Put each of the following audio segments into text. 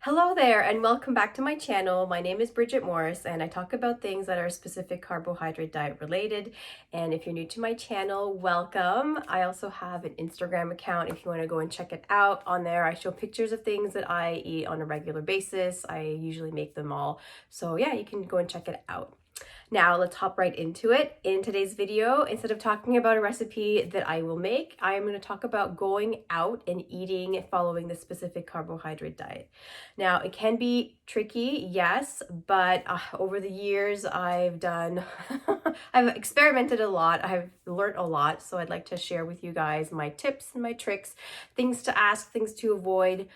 Hello there and welcome back to my channel. My name is Bridget Morris and I talk about things that are specific carbohydrate diet related. And if you're new to my channel, welcome. I also have an Instagram account if you want to go and check it out. On there I show pictures of things that I eat on a regular basis. I usually make them all. So yeah, you can go and check it out. Now let's hop right into it. In today's video, instead of talking about a recipe that I will make, I am going to talk about going out and eating following the specific carbohydrate diet. Now it can be tricky, yes, but over the years I've done, I've experimented a lot, I've learned a lot, so I'd like to share with you guys my tips and my tricks, things to ask, things to avoid.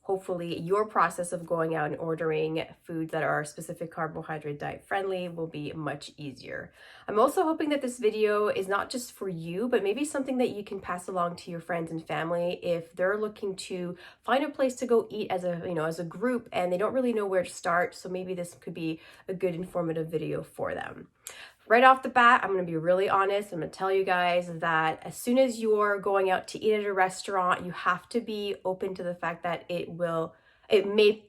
Hopefully your process of going out and ordering foods that are specific carbohydrate diet friendly will be much easier. I'm also hoping that this video is not just for you, but maybe something that you can pass along to your friends and family if they're looking to find a place to go eat as a group and they don't really know where to start. So maybe this could be a good informative video for them. Right off the bat, I'm going to be really honest. I'm going to tell you guys that as soon as you're going out to eat at a restaurant, you have to be open to the fact that it may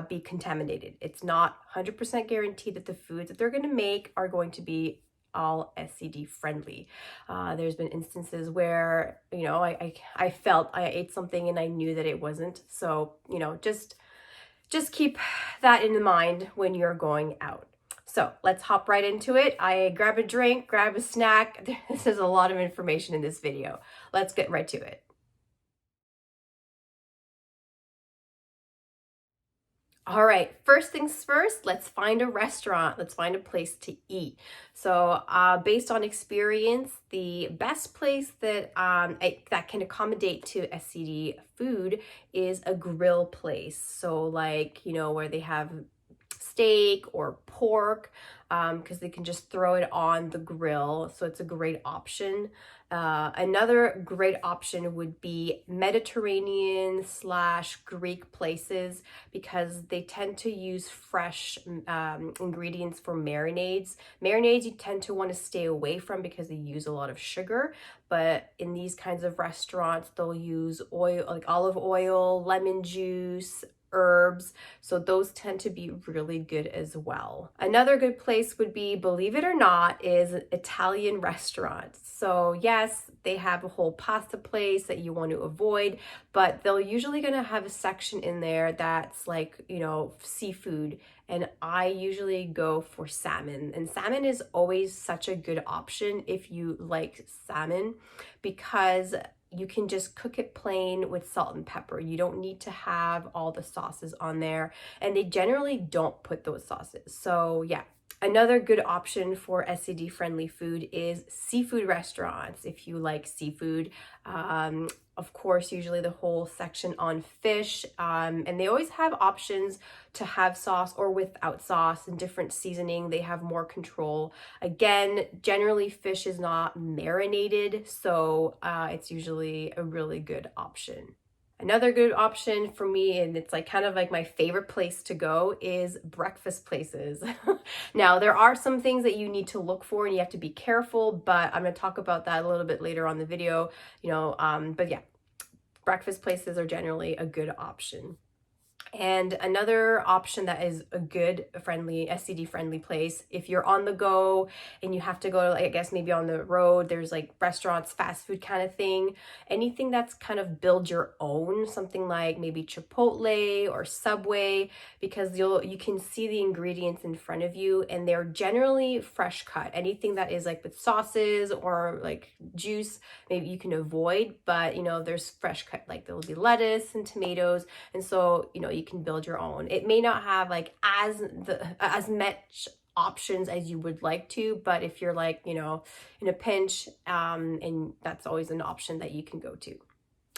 be contaminated. It's not 100% guaranteed that the foods that they're going to make are going to be all SCD friendly. There's been instances where, I felt I ate something and I knew that it wasn't. So, just keep that in mind when you're going out. So let's hop right into it. I grab a drink, grab a snack. This is a lot of information in this video. Let's get right to it. All right, first things first, let's find a restaurant. Let's find a place to eat. So based on experience, the best place that that can accommodate to SCD food is a grill place. So where they have steak or pork, because they can just throw it on the grill. So it's a great option. Another great option would be Mediterranean / Greek places because they tend to use fresh ingredients for marinades. Marinades you tend to want to stay away from because they use a lot of sugar. But in these kinds of restaurants, they'll use oil, like olive oil, lemon juice, herbs, so those tend to be really good as well. Another good place would be, believe it or not, is Italian restaurants. So yes, they have a whole pasta place that you want to avoid, but they're usually going to have a section in there that's seafood, and I usually go for salmon. And salmon is always such a good option if you like salmon, because you can just cook it plain with salt and pepper. You don't need to have all the sauces on there, and they generally don't put those sauces. So yeah, another good option for SCD friendly food is seafood restaurants. If you like seafood, of course, usually the whole section on fish, and they always have options to have sauce or without sauce and different seasoning. They have more control. Again, generally fish is not marinated, so it's usually a really good option. Another good option for me, and it's kind of my favorite place to go, is breakfast places. Now, there are some things that you need to look for and you have to be careful, but I'm going to talk about that a little bit later on the video, but yeah, breakfast places are generally a good option. And another option that is a good SCD friendly place, if you're on the go and you have to go, I guess maybe on the road, there's restaurants, fast food kind of thing, anything that's kind of build your own, something like maybe Chipotle or Subway, because you can see the ingredients in front of you and they're generally fresh cut. Anything that is with sauces or juice, maybe you can avoid, but there's fresh cut, there'll be lettuce and tomatoes, and so you can build your own. It may not have as much options as you would like to, but if you're in a pinch, and that's always an option that you can go to.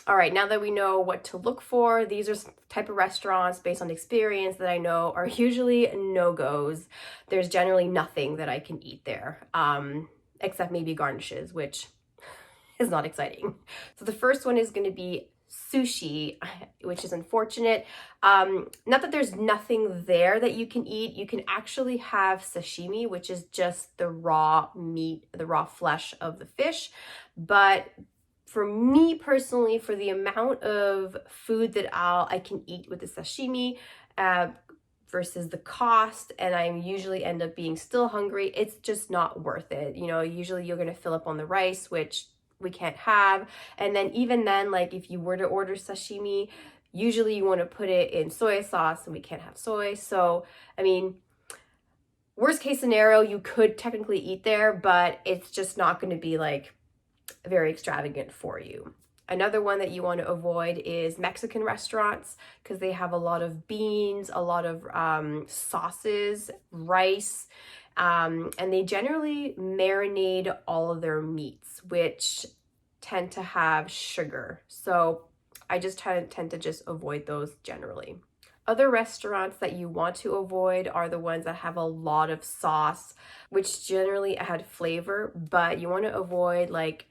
All right, now that we know what to look for, these are type of restaurants based on experience that I know are usually no-goes. There's generally nothing that I can eat there, except maybe garnishes, which is not exciting. So the first one is going to be sushi, which is unfortunate. Not that there's nothing there that you can eat. You can actually have sashimi, which is just the raw meat, the raw flesh of the fish, but for me personally, for the amount of food that I can eat with the sashimi, uh, versus the cost, and I usually end up being still hungry, it's just not worth it. You know, usually you're gonna fill up on the rice, which we can't have. And then even then, like if you were to order sashimi, usually you want to put it in soy sauce, and we can't have soy. So, I mean, worst case scenario, you could technically eat there, but it's just not going to be like very extravagant for you. Another one that you want to avoid is Mexican restaurants, because they have a lot of beans, a lot of sauces, rice, and they generally marinate all of their meats, which tend to have sugar. So I just tend to just avoid those generally. Other restaurants that you want to avoid are the ones that have a lot of sauce, which generally add flavor, but you want to avoid like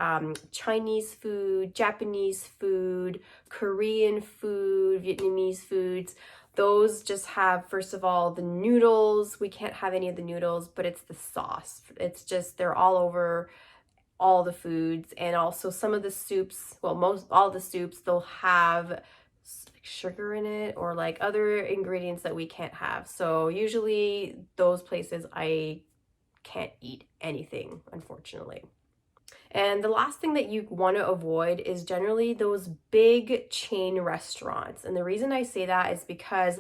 Chinese food, Japanese food, Korean food, Vietnamese foods. Those just have, first of all, the noodles. We can't have any of the noodles, but it's the sauce. It's just, they're all over all the foods. And also some of the soups, well, most all the soups, they'll have sugar in it or like other ingredients that we can't have. So usually those places I can't eat anything, unfortunately. And the last thing that you want to avoid is generally those big chain restaurants. And the reason I say that is because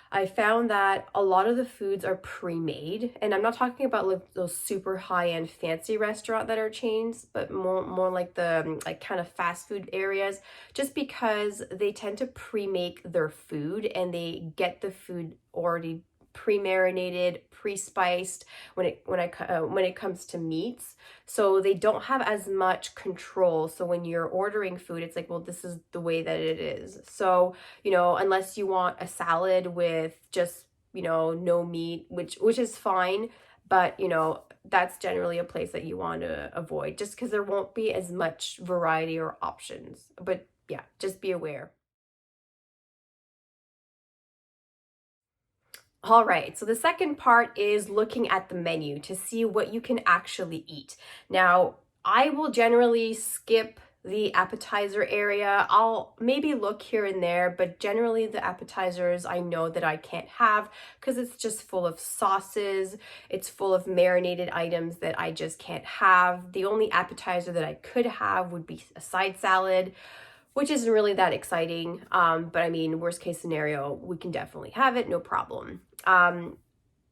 I found that a lot of the foods are pre-made, and I'm not talking about like those super high-end fancy restaurant that are chains, but more like the like kind of fast food areas, just because they tend to pre-make their food and they get the food already pre-marinated, pre-spiced when it comes to meats. So they don't have as much control. So when you're ordering food, it's like, well, this is the way that it is. So, you know, unless you want a salad with just, you know, no meat, which is fine, but you know, that's generally a place that you want to avoid just because there won't be as much variety or options. But yeah, just be aware. All right, so the second part is looking at the menu to see what you can actually eat. Now, I will generally skip the appetizer area. I'll maybe look here and there, but generally the appetizers I know that I can't have because it's just full of sauces. It's full of marinated items that I just can't have. The only appetizer that I could have would be a side salad, which isn't really that exciting. But I mean, worst case scenario, we can definitely have it, no problem.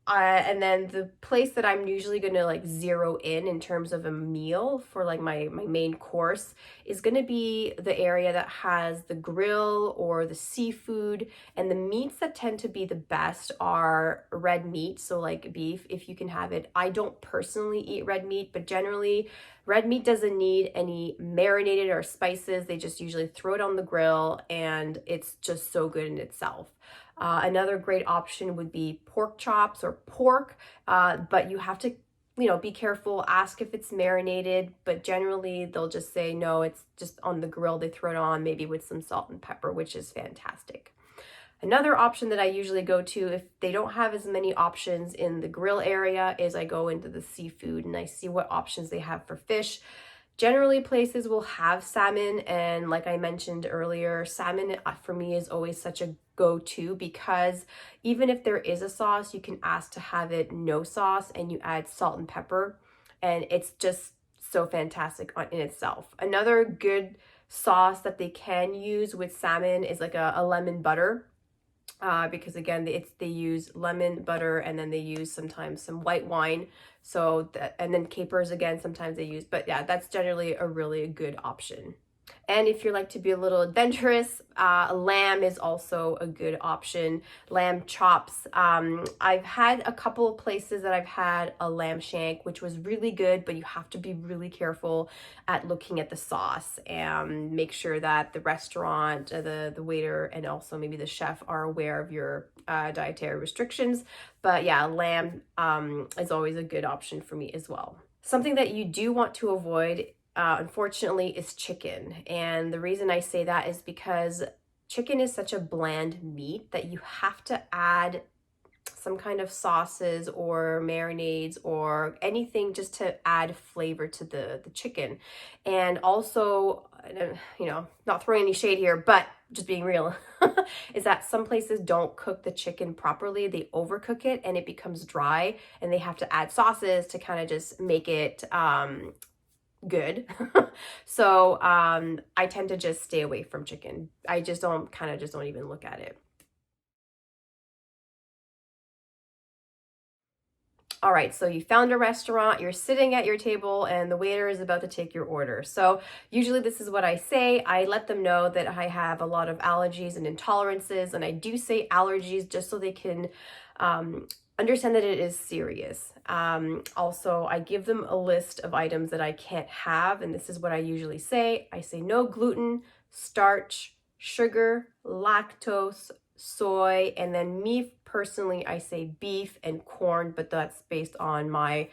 And then the place that I'm usually gonna like zero in terms of a meal for like my main course is gonna be the area that has the grill or the seafood. And the meats that tend to be the best are red meat, so like beef, if you can have it. I don't personally eat red meat, but generally red meat doesn't need any marinated or spices. They just usually throw it on the grill and it's just so good in itself. Another great option would be pork chops or pork, but you have to, you know, be careful, ask if it's marinated, but generally they'll just say, no, it's just on the grill. They throw it on maybe with some salt and pepper, which is fantastic. Another option that I usually go to if they don't have as many options in the grill area is I go into the seafood and I see what options they have for fish. Generally, places will have salmon, and like I mentioned earlier, salmon for me is always such a go-to because even if there is a sauce, you can ask to have it no sauce and you add salt and pepper, and it's just so fantastic in itself. Another good sauce that they can use with salmon is like a lemon butter. Because again, they use lemon butter and then they use sometimes some white wine. So that, and then capers again, sometimes they use, but yeah, that's generally a really good option. And if you like to be a little adventurous, lamb is also a good option. Lamb chops. I've had a couple of places that I've had a lamb shank, which was really good, but you have to be really careful at looking at the sauce and make sure that the restaurant, the waiter, and also maybe the chef are aware of your dietary restrictions. But yeah, lamb is always a good option for me as well. Something that you do want to avoid unfortunately, is chicken. And the reason I say that is because chicken is such a bland meat that you have to add some kind of sauces or marinades or anything just to add flavor to the chicken. And also, not throwing any shade here, but just being real, is that some places don't cook the chicken properly. They overcook it and it becomes dry, and they have to add sauces to kind of just make it good. So I tend to just stay away from chicken. I just don't even look at it. All right, so you found a restaurant, you're sitting at your table, and the waiter is about to take your order. So usually this is what I say. I let them know that I have a lot of allergies and intolerances, and I do say allergies just so they can understand that it is serious. Also, I give them a list of items that I can't have, and this is what I usually say. I say no gluten, starch, sugar, lactose, soy, and then me personally, I say beef and corn, but that's based on my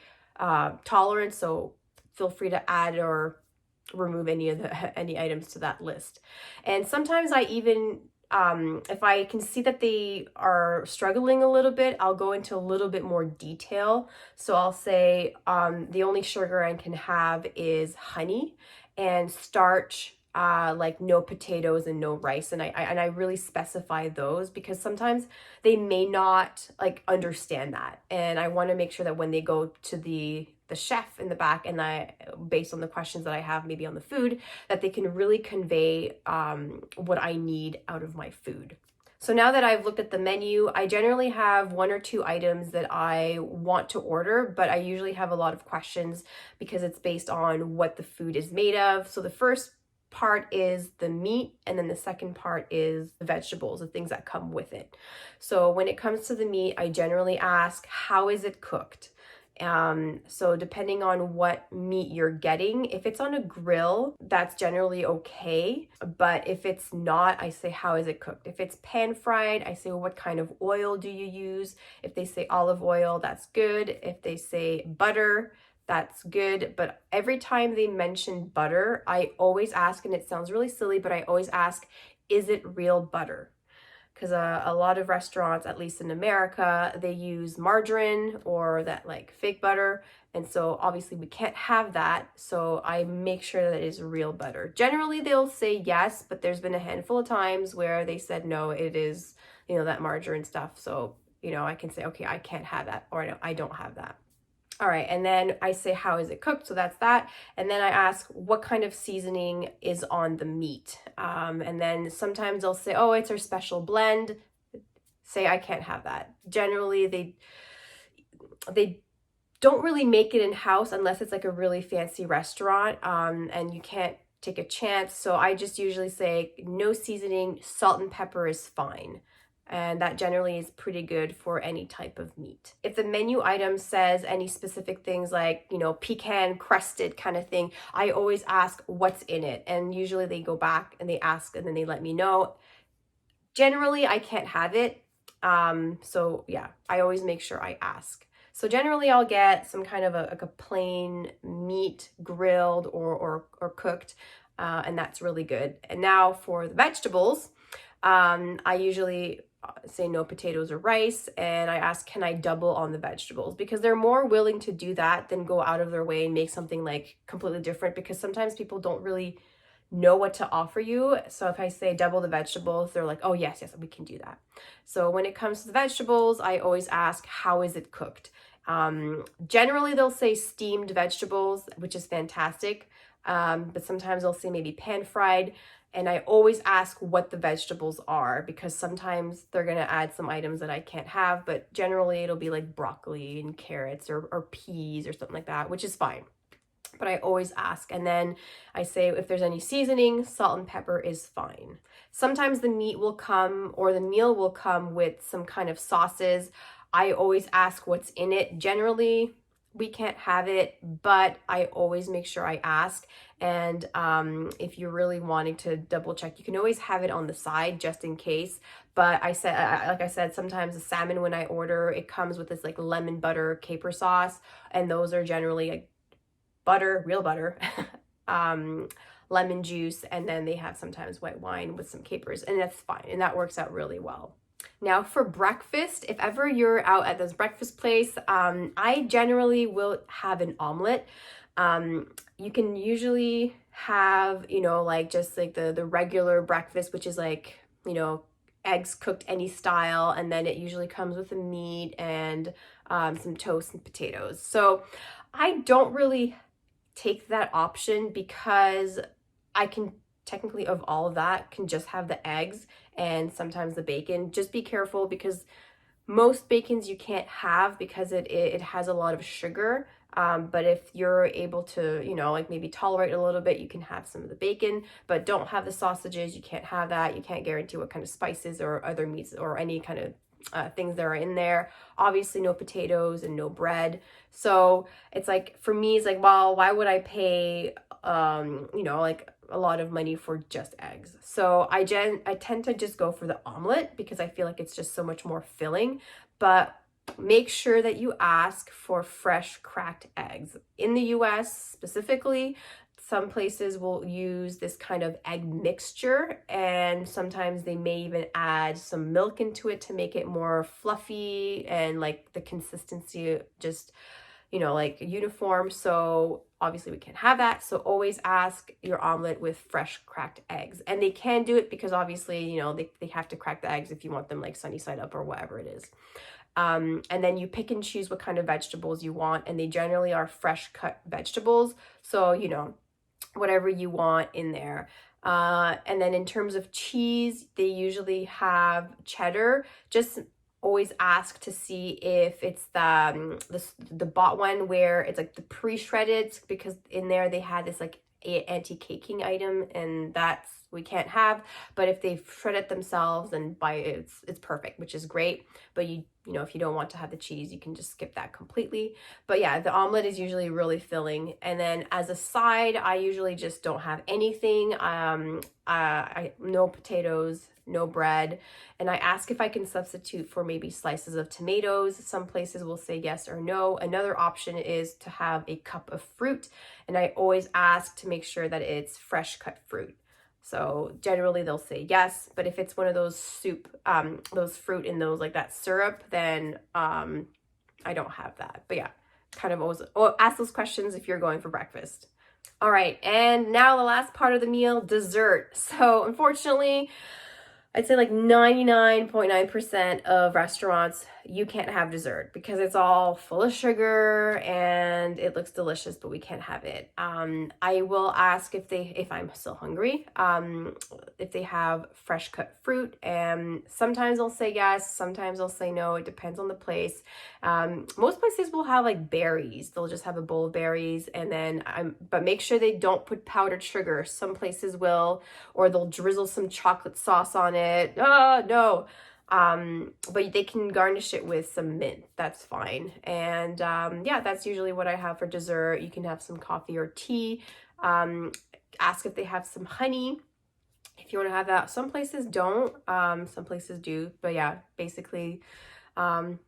tolerance. So feel free to add or remove any items to that list. And sometimes I even if I can see that they are struggling a little bit, I'll go into a little bit more detail. So I'll say the only sugar I can have is honey, and starch, like no potatoes and no rice. And I really specify those because sometimes they may not like understand that. And I want to make sure that when they go to the chef in the back, and based on the questions that I have maybe on the food, that they can really convey what I need out of my food. So now that I've looked at the menu, I generally have 1 or 2 items that I want to order, but I usually have a lot of questions because it's based on what the food is made of. So the first part is the meat, and then the second part is the vegetables, the things that come with it. So when it comes to the meat, I generally ask, how is it cooked? So depending on what meat you're getting, if it's on a grill, that's generally okay. But if it's not, I say, how is it cooked? If it's pan fried, I say, well, what kind of oil do you use? If they say olive oil, that's good. If they say butter, that's good. But every time they mention butter, I always ask, and it sounds really silly, but I always ask, is it real butter? Because a lot of restaurants, at least in America, they use margarine or that like fake butter. And so obviously we can't have that. So I make sure that it is real butter. Generally, they'll say yes, but there's been a handful of times where they said no, it is, that margarine stuff. So, I can say, okay, I can't have that, or I don't have that. All right, and then I say, how is it cooked? So that's that. And then I ask, what kind of seasoning is on the meat? And then sometimes they'll say, oh, it's our special blend. Say, I can't have that. Generally, they don't really make it in-house unless it's like a really fancy restaurant, and you can't take a chance. So I just usually say, no seasoning, salt and pepper is fine. And that generally is pretty good for any type of meat. If the menu item says any specific things like, pecan crusted kind of thing, I always ask what's in it. And usually they go back and they ask, and then they let me know. Generally, I can't have it. So yeah, I always make sure I ask. So generally I'll get some kind of a plain meat, grilled or cooked, and that's really good. And now for the vegetables, I usually say no potatoes or rice, and I ask, can I double on the vegetables? Because they're more willing to do that than go out of their way and make something like completely different, because sometimes people don't really know what to offer you. So if I say double the vegetables, they're like, oh yes, we can do that. So when it comes to the vegetables, I always ask, how is it cooked? Generally they'll say steamed vegetables, which is fantastic. But sometimes they'll say maybe pan fried. And I always ask what the vegetables are, because sometimes they're going to add some items that I can't have, but generally it'll be like broccoli and carrots or peas or something like that, which is fine. But I always ask. And then I say, if there's any seasoning, salt and pepper is fine. Sometimes the meat will come, or the meal will come with some kind of sauces. I always ask what's in it. Generally, we can't have it, but I always make sure I ask. And if you're really wanting to double check, you can always have it on the side just in case. But like I said, sometimes the salmon, when I order, it comes with this like lemon butter caper sauce, and those are generally like butter, real butter, lemon juice, and then they have sometimes white wine with some capers, and that's fine, and that works out really well. Now for breakfast, if ever you're out at this breakfast place, I generally will have an omelet. You can usually have, like just like the regular breakfast, which is like, eggs cooked any style, and then it usually comes with a meat and some toast and potatoes. So I don't really take that option because I can technically, of all of that, can just have the eggs and sometimes the bacon. Just be careful because most bacons you can't have because it has a lot of sugar. But if you're able to, like maybe tolerate a little bit, you can have some of the bacon, but don't have the sausages. You can't have that. You can't guarantee what kind of spices or other meats or any kind of things that are in there. Obviously, no potatoes and no bread. So it's like, for me, it's like, well, why would I pay, like a lot of money for just eggs? So I tend to just go for the omelet because I feel like it's just so much more filling. But make sure that you ask for fresh cracked eggs. In the US specifically, some places will use this kind of egg mixture, and sometimes they may even add some milk into it to make it more fluffy and like the consistency just, like uniform. So obviously we can't have that. So always ask your omelet with fresh cracked eggs. And they can do it because obviously, they have to crack the eggs if you want them like sunny side up or whatever it is. And then you pick and choose what kind of vegetables you want, and they generally are fresh cut vegetables. So, whatever you want in there. And then in terms of cheese, they usually have cheddar. Just always ask to see if it's the bought one where it's like the pre-shredded, because in there they had this like anti-caking item, and we can't have. But if they shred it themselves and buy it, it's perfect, which is great. But if you don't want to have the cheese, you can just skip that completely. But yeah, the omelet is usually really filling. And then as a side, I usually just don't have anything. No potatoes, no bread. And I ask if I can substitute for maybe slices of tomatoes. Some places will say yes or no. Another option is to have a cup of fruit. And I always ask to make sure that it's fresh cut fruit. So generally they'll say yes, but if it's one of those those fruit in those like that syrup, then I don't have that. But yeah, kind of always ask those questions if you're going for breakfast. All right, and now the last part of the meal, dessert. So unfortunately, I'd say like 99.9% of restaurants, you can't have dessert because it's all full of sugar and it looks delicious, but we can't have it. I will ask if I'm still hungry, if they have fresh cut fruit, and sometimes they'll say yes, sometimes they'll say no. It depends on the place. Most places will have like berries. They'll just have a bowl of berries, and then but make sure they don't put powdered sugar. Some places will, or they'll drizzle some chocolate sauce on it. No. But they can garnish it with some mint. That's fine. And yeah, that's usually what I have for dessert. You can have some coffee or tea. Ask if they have some honey if you want to have that. Some places don't. Some places do. But yeah, basically, I'm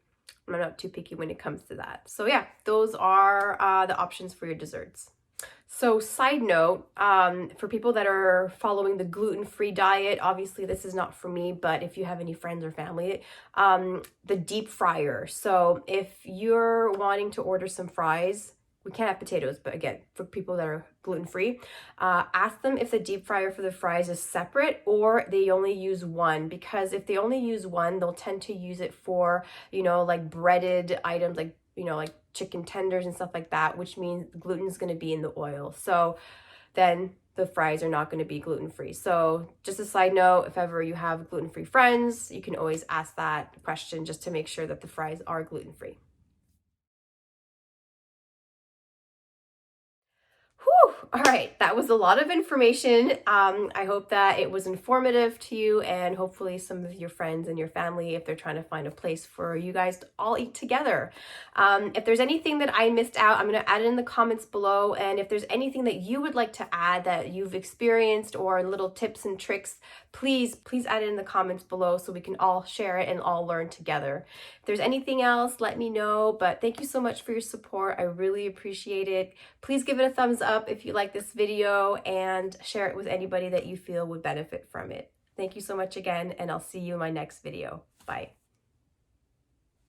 not too picky when it comes to that. So yeah, those are the options for your desserts. So side note, for people that are following the gluten-free diet, obviously this is not for me, but if you have any friends or family, the deep fryer. So if you're wanting to order some fries, we can't have potatoes, but again, for people that are gluten-free, ask them if the deep fryer for the fries is separate or they only use one, because if they only use one, they'll tend to use it for, like breaded items, like, like chicken tenders and stuff like that, which means gluten is going to be in the oil. So then the fries are not going to be gluten-free. So just a side note, if ever you have gluten-free friends, you can always ask that question just to make sure that the fries are gluten-free. Whew. All right, that was a lot of information. I hope that it was informative to you, and hopefully some of your friends and your family, if they're trying to find a place for you guys to all eat together. If there's anything that I missed out, I'm going to add it in the comments below. And if there's anything that you would like to add that you've experienced, or little tips and tricks, please add it in the comments below so we can all share it and all learn together. If there's anything else, let me know. But thank you so much for your support. I really appreciate it. Please give it a thumbs up if you like this video, and share it with anybody that you feel would benefit from it. Thank you so much again, and I'll see you in my next video. Bye.